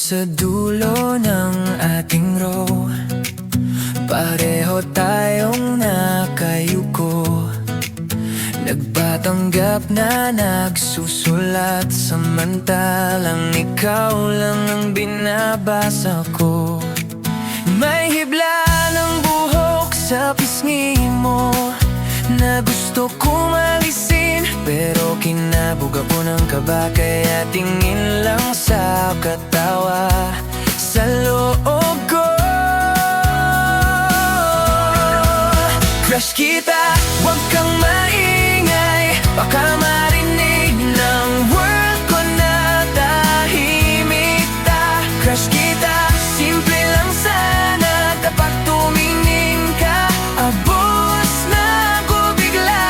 Sa dulo ng ating row, pareho tayong nakayuko. Nagpatanggap na nagsusulat, samantalang ikaw lang ang binabasa ko. May hibla ng buhok sa pisngi mo na gusto kong alisin, pero kinabog ako ng kaba, kaya tingin lang sa katawa sa loob ko. Crush kita, huwag kang maingay, baka marinig ng world ko na tahimik ta. Crush kita, simple lang sana, kapag tumingin ka, abos na ako bigla.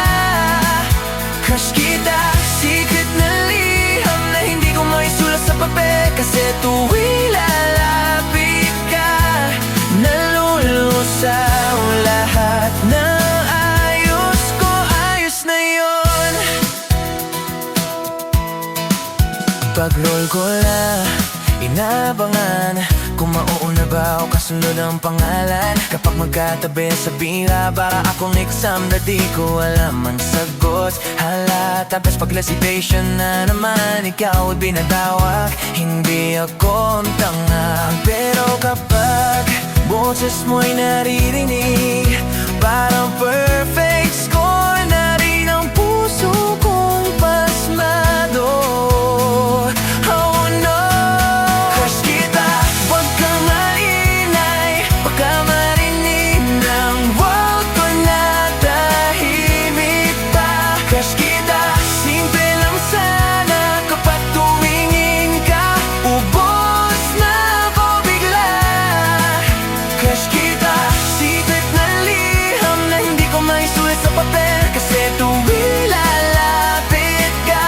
Crush kita, secret na liham na hindi ko maisulat sa papel, kasi tuwing lalapit ka, nalulusaw lahat ng ayos ko. Ayos na yon. Pag-roll ko na, inaabangan kung mauuna ba o kasunod ang pangalan. Kapag magkatabi sa bira, para akong exam na di ko alam ang sagot. Halata, best pag-recitation na naman, ikaw ay binadawak. Hindi ako ang tanga, pero kapag boses mo'y naririnig, parang perfect score na rin ang puso kong pasmado. Oh no, crush kita, huwag kang maingay, baka marinig ng world ko na tahimik pa. Crush kita, simple lang sana, kapag tumingin ka, ubos na ako bigla. Crush kita, secret na liham na hindi ko maisulat sa papel, kasi tuwing lalapit ka,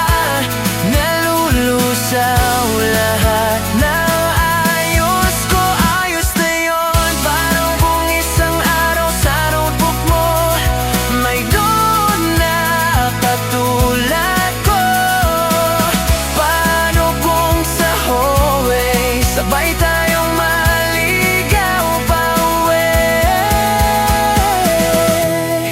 nalulusaw lahat ng ayos ko. Ayos na yon, parang kung isang araw sa notebook mo may doon na katulad ko. Paano kung sa hallway sabay tayong maligaw pa uwi?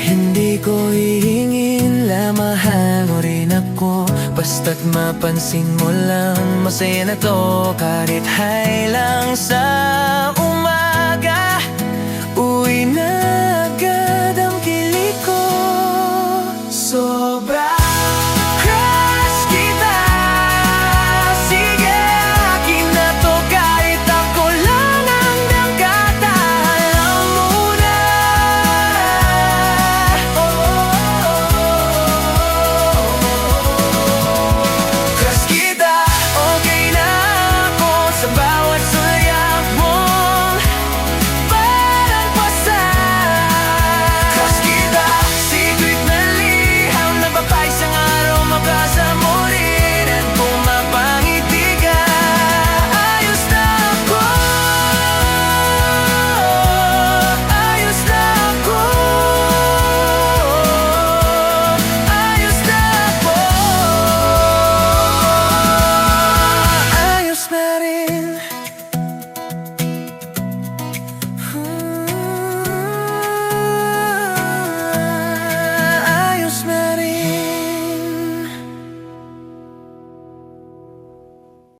Hindi ko hihingin la mahal mo rin ako, basta't mapansin mo lang, masaya na to kahit high lang sa